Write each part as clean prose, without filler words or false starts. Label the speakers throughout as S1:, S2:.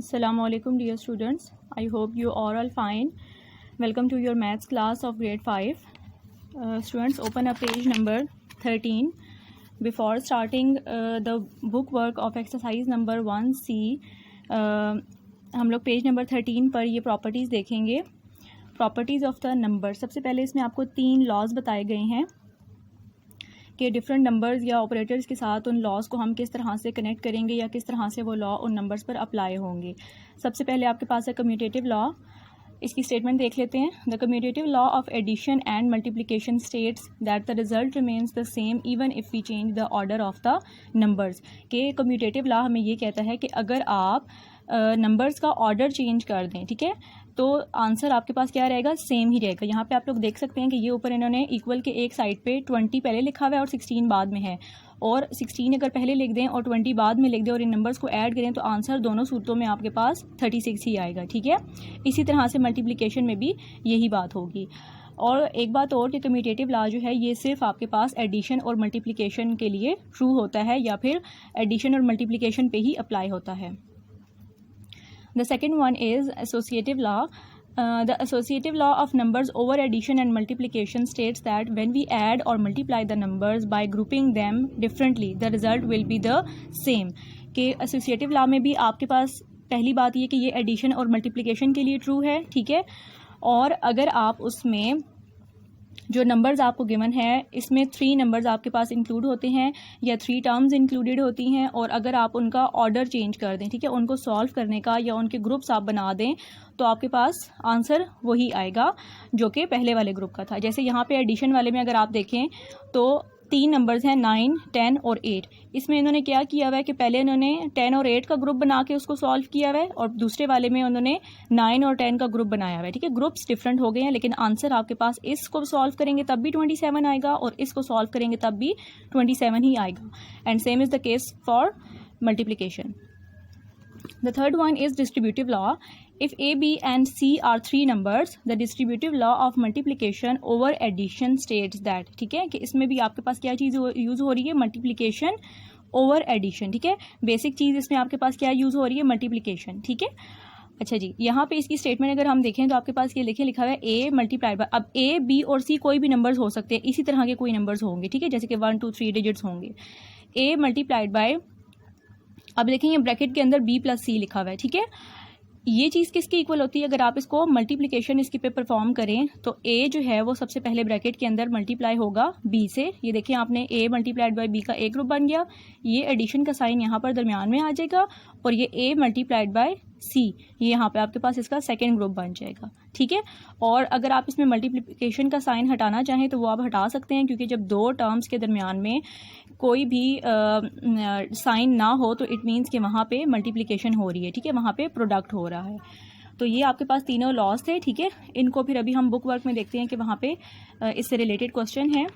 S1: Assalamualaikum dear students. I hope you are all fine. Welcome to your maths class of grade 5. Students, open up page number 13. Before starting the book work of exercise number 1C, हम लोग page number 13 पर ये properties देखेंगे. Properties of the number. सबसे पहले इसमें आपको 3 laws बताए गए हैं कि डिफरेंट नंबर्स या ऑपरेटर्स के साथ उन लॉज को हम किस तरह से कनेक्ट करेंगे या किस तरह से वो लॉ उन नंबर्स पर अप्लाई होंगे. सबसे पहले आपके पास है कम्यूटेटिव लॉ. इसकी स्टेटमेंट देख लेते हैं. The commutative law of addition and multiplication states that the result remains the same even if we change the order of the numbers. के कम्यूटेटिव लॉ हमें ये कहता है कि अगर आप नंबर्स का ऑर्डर चेंज कर दें, ठीक है, तो आंसर आपके पास क्या रहेगा, सेम ही रहेगा. यहाँ पे आप लोग देख सकते हैं कि ये ऊपर इन्होंने इक्वल के एक साइड पे 20 पहले लिखा हुआ है और 16 बाद में है, और 16 अगर पहले लिख दें और 20 बाद में लिख दें और इन नंबर्स को ऐड करें तो आंसर दोनों सूत्रों में आपके पास 36 ही आएगा. ठीक है, इसी तरह से मल्टीप्लिकेशन में भी यही बात होगी. और एक बात और कि कम्यूटेटिव लॉ जो है ये सिर्फ आपके पास एडिशन और मल्टीप्लिकेशन के लिए ट्रू होता है या फिर एडिशन और मल्टीप्लिकेशन पे ही अप्लाई होता है. The second one is associative law. The associative law of numbers over addition and multiplication states that when we add or multiply the numbers by grouping them differently, the result will be the same. कि associative law में भी आपके पास पहली बात ये कि ये addition और multiplication के लिए true है, ठीक है, और अगर आप उसमें जो नंबर्स आपको गिवन है इसमें 3 नंबर्स आपके पास इंक्लूड होते हैं या 3 टर्म्स इंक्लूडेड होती हैं, और अगर आप उनका ऑर्डर चेंज कर दें, ठीक है, उनको सॉल्व करने का या उनके ग्रुप्स आप बना दें तो आपके पास आंसर वही आएगा जो कि पहले वाले ग्रुप का था. जैसे यहाँ पे एडिशन वाले में अगर आप देखें तो 3 नंबर्स हैं 9, 10 और 8. इसमें इन्होंने क्या किया हुआ है कि पहले इन्होंने 10 और 8 का ग्रुप बना के उसको सॉल्व किया हुआ है और दूसरे वाले में उन्होंने 9 और 10 का ग्रुप बनाया हुआ है. ठीक है, ग्रुप्स डिफरेंट हो गए हैं लेकिन आंसर आपके पास इसको सॉल्व करेंगे तब भी 27 आएगा और इसको सॉल्व करेंगे तब भी 27 ही आएगा. And same is the case for multiplication. The third one is distributive law. If A, B and C are 3 numbers, the distributive law of multiplication over addition states that, ठीक है, कि इसमें भी आपके पास क्या चीज़ यूज़ हो रही है, मल्टीप्लिकेशन ओवर एडिशन. ठीक है, बेसिक चीज़ इसमें आपके पास क्या यूज़ हो रही है, मल्टीप्लिकेशन. ठीक है, अच्छा जी, यहाँ पे इसकी स्टेटमेंट अगर हम देखें तो आपके पास ये लिखा हुआ है A मल्टीप्लाइड बाय, अब A, B और C कोई भी नंबर्स हो सकते हैं, इसी तरह के कोई नंबर्स होंगे, ठीक है, जैसे कि 1, 2, 3 डिजिट्स होंगे. A मल्टीप्लाइड बाय, अब देखेंगे ब्रैकेट के अंदर B प्लस C लिखा हुआ है. ठीक है, ये चीज़ किसकी इक्वल होती है, अगर आप इसको मल्टीप्लिकेशन इसकी पे परफॉर्म करें तो A जो है वो सबसे पहले ब्रैकेट के अंदर मल्टीप्लाई होगा B से. ये देखिए आपने A मल्टीप्लाइड बाय B का एक ग्रुप बन गया, ये एडिशन का साइन यहाँ पर दरमियान में आ जाएगा, और ये A मल्टीप्लाइड बाय C ये यहाँ पे आपके पास इसका सेकेंड ग्रुप बन जाएगा. ठीक है, और अगर आप इसमें मल्टीप्लिकेशन का साइन हटाना चाहें तो वो आप हटा सकते हैं, क्योंकि जब 2 टर्म्स के दरमियान में कोई भी साइन ना हो तो इट मीन्स कि वहाँ पे मल्टीप्लिकेशन हो रही है. ठीक है, वहाँ पे प्रोडक्ट हो रहा है. तो ये आपके पास तीनों लॉज थे. ठीक है, इनको फिर अभी हम बुक वर्क में देखते हैं कि वहाँ पे इससे रिलेटेड क्वेश्चन है.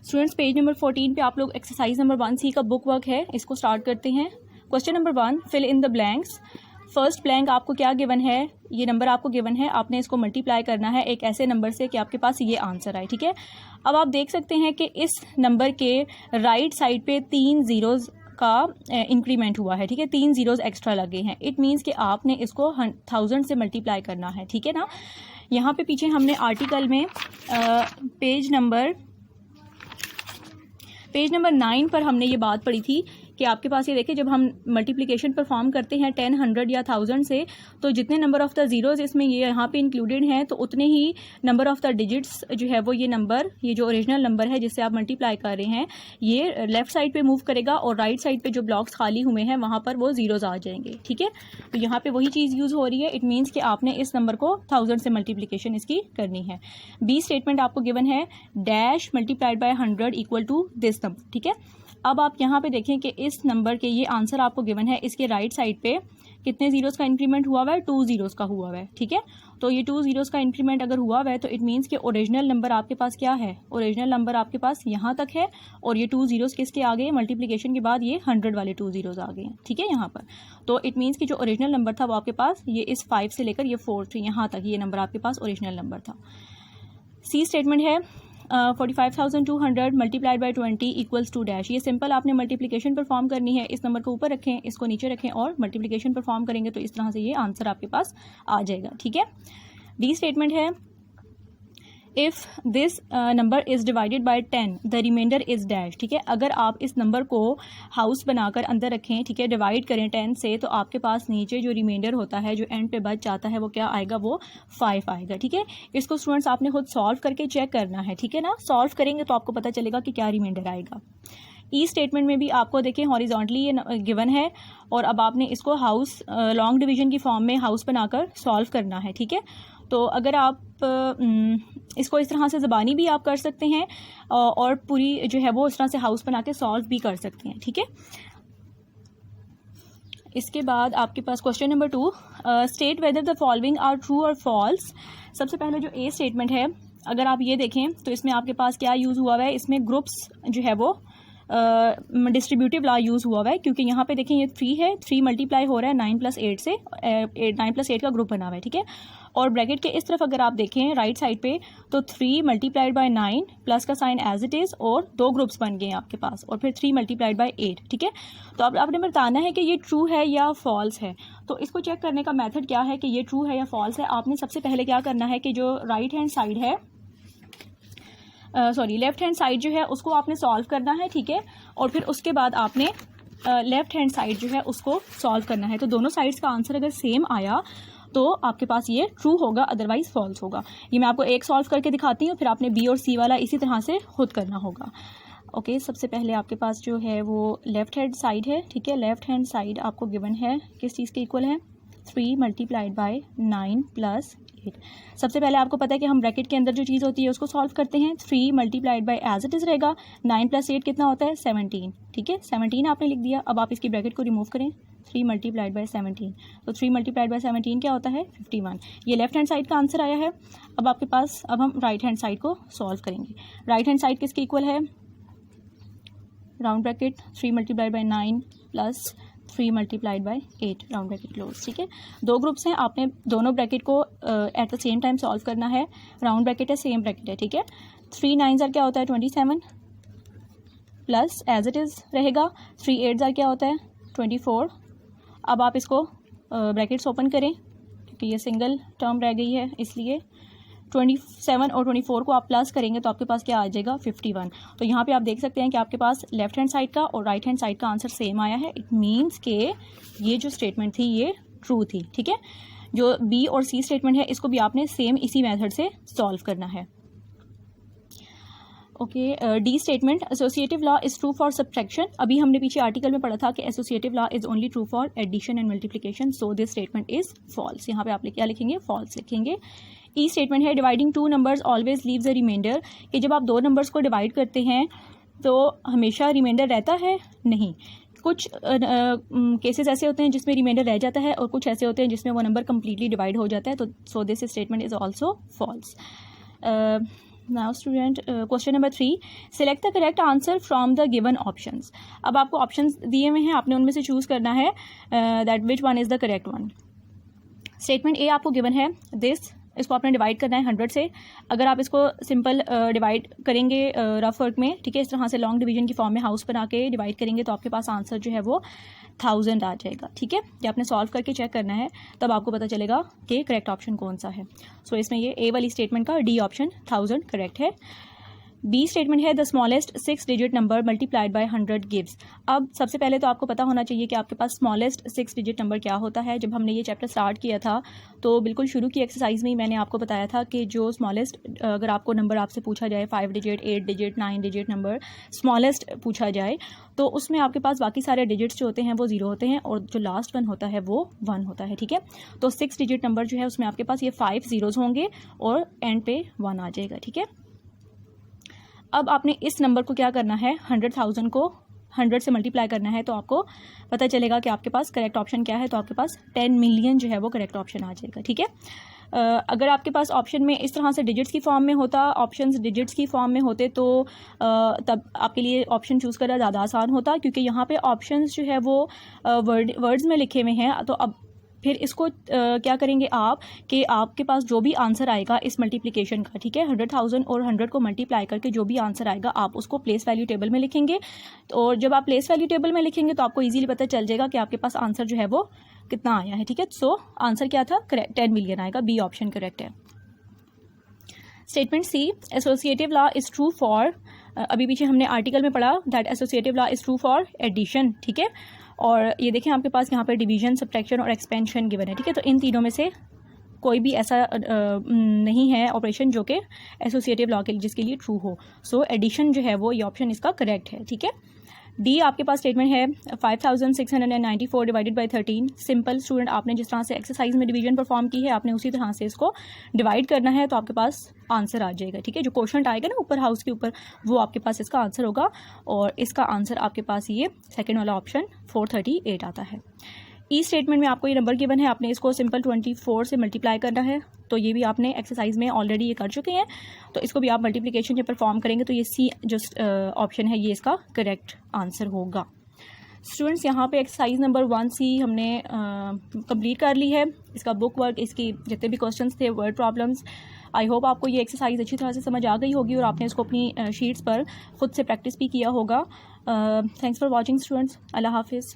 S1: स्टूडेंट्स, पेज नंबर 14 पे आप लोग एक्सरसाइज नंबर 1C का बुक वर्क है, इसको स्टार्ट करते हैं. Question number 1, fill in the blanks. First blank आपको क्या गिवन है, ये नंबर आपको गिवन है, आपने इसको मल्टीप्लाई करना है एक ऐसे नंबर से कि आपके पास ये आंसर आए. ठीक है, अब आप देख सकते हैं कि इस नंबर के राइट साइड पे 3 जीरोज़ का इंक्रीमेंट हुआ है. ठीक है, 3 जीरोज़ एक्स्ट्रा लगे हैं. इट मीन्स कि आपने इसको 1000 से मल्टीप्लाई करना है. ठीक है ना, यहाँ पे पीछे हमने आर्टिकल में पेज नंबर 9 पर हमने ये बात पढ़ी थी कि आपके पास ये देखिए, जब हम मल्टीप्लिकेशन परफॉर्म करते हैं 10, 100 या 1000 से, तो जितने नंबर ऑफ़ द ज़ीरोज़ इसमें ये यहाँ पे इंक्लूडेड हैं तो उतने ही नंबर ऑफ़ द डिजिट्स जो है वो ये नंबर, ये जो ओरिजिनल नंबर है जिससे आप मल्टीप्लाई कर रहे हैं, ये लेफ़्ट साइड पे मूव करेगा और राइट साइड पे जो ब्लॉक्स खाली हुए हैं वहाँ पर वो ज़ीरोज़ आ जाएंगे. ठीक है, तो यहाँ पर वही चीज़ यूज़ हो रही है. इट मीन्स कि आपने इस नंबर को 1000 से मल्टीप्लिकेशन इसकी करनी है. बी स्टेटमेंट आपको गिवन है, dash multiplied by 100 equal to this number. ठीक है, अब आप यहाँ पे देखें कि इस नंबर के ये आंसर आपको गिवन है, इसके राइट साइड पे कितने जीरोज़ का इंक्रीमेंट हुआ हुआ है, 2 जीरोज़ का हुआ हुआ है. ठीक है, तो ये 2 जीरोज़ का इंक्रीमेंट अगर हुआ हुआ है तो इट मीन्स कि ओरिजिनल नंबर आपके पास क्या है, ओरिजिनल नंबर आपके पास यहाँ तक है, और ये 2 जीरोज़ किसके आ गए, मल्टीप्लिकेशन के बाद ये 100 वाले 2 जीरोज़ आ गए हैं. ठीक है, यहाँ पर तो इट मीन्स कि जो ओरिजिनल नंबर था वो आपके पास ये इस 5 से लेकर ये 4 3 यहाँ तक ये नंबर आपके पास ओरिजिनल नंबर था. सी स्टेटमेंट है, 45,200 multiplied by 20 equals to dash. ये सिंपल आपने मल्टीप्लिकेशन परफॉर्म करनी है। इस नंबर को ऊपर रखें, इसको नीचे रखें और मल्टीप्लिकेशन परफॉर्म करेंगे तो इस तरह से ये आंसर आपके पास आ जाएगा। ठीक है, डी स्टेटमेंट है if this number is divided by 10 the remainder is dash. ठीक है, अगर आप इस नंबर को हाउस बनाकर अंदर रखें, ठीक है, डिवाइड करें 10 से, तो आपके पास नीचे जो रिमाइंडर होता है, जो एंड पे बच जाता है, वो क्या आएगा, वो 5 आएगा। ठीक है, इसको स्टूडेंट्स आपने खुद सॉल्व करके चेक करना है। ठीक है ना, सॉल्व करेंगे तो आपको पता चलेगा कि क्या रिमाइंडर आएगा। ई स्टेटमेंट में भी आपको देखें हॉरिजॉन्टली ये गिवन है और अब आपने इसको हाउस लॉन्ग डिवीजन की फॉर्म में हाउस बनाकर सॉल्व करना है। ठीक है, तो अगर आप इसको इस तरह से ज़बानी भी आप कर सकते हैं और पूरी जो है वो इस तरह से हाउस बना के सॉल्व भी कर सकते हैं। ठीक है, इसके बाद आपके पास question number 2, state whether the following are true और फॉल्स। सबसे पहले जो ए स्टेटमेंट है, अगर आप ये देखें तो इसमें आपके पास क्या यूज़ हुआ हुआ है, इसमें ग्रुप्स जो है वो डिस्ट्रीब्यूटिव लॉ यूज़ हुआ हुआ है, क्योंकि यहाँ पे देखें ये 3 है, 3 मल्टीप्लाई हो रहा है 9 + 8 से, 9 + 8 का ग्रुप बना हुआ है। ठीक है, और ब्रैकेट के इस तरफ अगर आप देखें राइट साइड पे तो 3 मल्टीप्लाइड बाय 9 प्लस का साइन एज इट इज़ और 2 ग्रुप्स बन गए हैं आपके पास, और फिर 3 मल्टीप्लाइड बाय 8। ठीक है, तो अब आपने बताना है कि ये ट्रू है या फॉल्स है। तो इसको चेक करने का मेथड क्या है कि ये ट्रू है या फॉल्स है। आपने सबसे पहले क्या करना है कि जो राइट हैंड साइड है, लेफ्ट हैंड साइड जो है उसको आपने सॉल्व करना है। ठीक है, और फिर उसके बाद आपने लेफ्ट हैंड साइड जो है उसको सॉल्व करना है। तो दोनों साइड्स का आंसर अगर सेम आया तो आपके पास ये ट्रू होगा, अदरवाइज फॉल्स होगा। ये मैं आपको एक सॉल्व करके दिखाती हूँ, फिर आपने बी और सी वाला इसी तरह से खुद करना होगा। ओके, सबसे पहले आपके पास जो है वो लेफ्ट हैंड साइड है। ठीक है, लेफ्ट हैंड साइड आपको गिवन है किस चीज़ के इक्वल है, 3 मल्टीप्लाइड बाय 9 + 8। सबसे पहले आपको पता है कि हम ब्रैकेट के अंदर जो चीज़ होती है उसको सॉल्व करते हैं। 3 multiplied by as it is रहेगा, 9 + 8 कितना होता है, 17। ठीक है, 17 आपने लिख दिया। अब आप इसकी ब्रैकेट को रिमूव करें, 3 मल्टीप्लाइड बाय 17, तो 3 मल्टीप्लाइड बाय 17 क्या होता है, 51। ये लेफ्ट हैंड साइड का आंसर आया है। अब आपके पास, अब हम राइट हैंड साइड को सॉल्व करेंगे। राइट हैंड साइड किसके इक्वल है, round bracket 3 multiplied bye 9 + 3 multiplied bye 8 round bracket close. ठीक है, 2 ग्रुप्स हैं, आपने दोनों ब्रैकेट को at the same time solve करना है। राउंड ब्रैकेट है, सेम ब्रैकेट है। ठीक है, 3 9s क्या होता है, 27 प्लस एज इट इज़ रहेगा, 3 8s क्या होता है, 24। अब आप इसको ब्रैकेट्स ओपन करें क्योंकि ये सिंगल टर्म रह गई है, इसलिए 27 और 24 को आप प्लस करेंगे तो आपके पास क्या आ जाएगा, 51। तो यहाँ पे आप देख सकते हैं कि आपके पास लेफ्ट हैंड साइड का और राइट हैंड साइड का आंसर सेम आया है। इट मीन्स के ये जो स्टेटमेंट थी ये ट्रू थी। ठीक है, जो बी और सी स्टेटमेंट है इसको भी आपने सेम इसी मेथड से सॉल्व करना है। Okay, D statement, associative law is true for subtraction. अभी हमने पीछे आर्टिकल में पढ़ा था कि associative law is only true for addition and multiplication, so this statement is false. यहाँ पे आप क्या लिखेंगे, फॉल्स लिखेंगे। ई स्टेटमेंट है, dividing 2 numbers always leaves a remainder, कि जब आप 2 नंबर्स को डिवाइड करते हैं तो हमेशा रिमाइंडर रहता है, नहीं। कुछ केसेस ऐसे होते हैं जिसमें रिमाइंडर रह जाता है और कुछ ऐसे होते हैं जिसमें वो नंबर कम्प्लीटली डिवाइड हो जाता है। तो so this statement is also false. Now student, question number 3, select the correct answer from the given options. अब आपको ऑप्शंस दिए हुए हैं, आपने उनमें से चूज़ करना है that which one is the correct one. Statement A आपको गिवन है दिस, इसको आपने डिवाइड करना है 100 से। अगर आप इसको सिंपल डिवाइड करेंगे रफ वर्क में, ठीक है, इस तरह से लॉन्ग डिवीजन की फॉर्म में हाउस बना के डिवाइड करेंगे तो आपके पास आंसर जो है वो 1000 आ जाएगा। ठीक है, ये आपने सॉल्व करके चेक करना है, तब आपको पता चलेगा कि करेक्ट ऑप्शन कौन सा है। सो इसमें ये ए वाली स्टेटमेंट का डी ऑप्शन 1000 करेक्ट है। बी स्टेटमेंट है, the smallest 6 digit number multiplied by 100 gives. अब सबसे पहले तो आपको पता होना चाहिए कि आपके पास स्मॉलेस्ट 6 डिजिट नंबर क्या होता है। जब हमने ये चैप्टर स्टार्ट किया था तो बिल्कुल शुरू की एक्सरसाइज में ही मैंने आपको बताया था कि जो स्मॉलेस्ट, अगर आपको नंबर आपसे पूछा जाए 5 digit, 8 digit, 9 digit number smallest पूछा जाए तो उसमें आपके पास बाकी सारे डिजिट्स जो होते हैं वो 0 होते हैं और जो लास्ट वन होता है वो 1 होता है। ठीक है, तो 6 डिजिट नंबर जो है उसमें आपके पास ये 5 zeros होंगे और एंड पे 1 आ जाएगा। ठीक है, अब आपने इस नंबर को क्या करना है, 100,000 को 100 से मल्टीप्लाई करना है तो आपको पता चलेगा कि आपके पास करेक्ट ऑप्शन क्या है। तो आपके पास 10 मिलियन जो है वो करेक्ट ऑप्शन आ जाएगा। ठीक है, अगर आपके पास ऑप्शन में इस तरह से डिजिट्स की फॉर्म में होता, ऑप्शंस डिजिट्स की फॉर्म में होते तो तब आपके लिए ऑप्शन चूज़ करना ज़्यादा आसान होता, क्योंकि यहाँ पे ऑप्शंस जो है वो वर्ड्स में लिखे हुए हैं। तो अब फिर इसको क्या करेंगे आप कि आपके पास जो भी आंसर आएगा इस मल्टीप्लिकेशन का, ठीक है, 100,000 और 100 को मल्टीप्लाई करके जो भी आंसर आएगा आप उसको प्लेस वैल्यू टेबल में लिखेंगे। और जब आप प्लेस वैल्यू टेबल में लिखेंगे तो आपको ईजिली पता चल जाएगा कि आपके पास आंसर जो है वो कितना आया है, ठीक है। सो आंसर क्या था, करेक्ट 10 मिलियन आएगा, बी ऑप्शन करेक्ट है। Statement C, associative law is true for, अभी पीछे हमने आर्टिकल में पढ़ा that associative law is true for addition, ठीक है। और ये देखें आपके पास यहाँ पर डिवीजन, सब्ट्रैक्शन और एक्सपेंशन गिवन है, ठीक है। तो इन तीनों में से कोई भी ऐसा नहीं है ऑपरेशन जो कि एसोसिएटिव लॉ के जिसके लिए ट्रू हो। सो एडिशन जो है वो ये ऑप्शन इसका करेक्ट है, ठीक है। डी आपके पास स्टेटमेंट है 5694 डिवाइडेड बाई 13। सिंपल स्टूडेंट, आपने जिस तरह से एक्सरसाइज में डिवीजन परफॉर्म की है आपने उसी तरह से इसको डिवाइड करना है तो आपके पास आंसर आ जाएगा, ठीक है। जो क्वोशंट आएगा ना ऊपर हाउस के ऊपर वो आपके पास इसका आंसर होगा और इसका आंसर आपके पास ये सेकेंड वाला ऑप्शन 438 आता है। ई स्टेटमेंट में आपको ये नंबर गिवन है, आपने इसको सिंपल 24 से मल्टीप्लाई करना है। तो ये भी आपने एक्सरसाइज में ऑलरेडी ये कर चुके हैं, तो इसको भी आप मल्टीप्लिकेशन जब परफॉर्म करेंगे तो ये सी जो ऑप्शन है ये इसका करेक्ट आंसर होगा। स्टूडेंट्स, यहाँ पे एक्सरसाइज नंबर 1C हमने कंप्लीट कर ली है। इसका बुक वर्क, इसकी जितने भी क्वेश्चंस थे, वर्ड प्रॉब्लम्स, आई होप आपको ये एक्सरसाइज अच्छी तरह से समझ आ गई होगी और आपने इसको अपनी शीट्स पर खुद से प्रैक्टिस भी किया होगा। थैंक्स फॉर वॉचिंग स्टूडेंट्स, अल्लाह हाफिज़।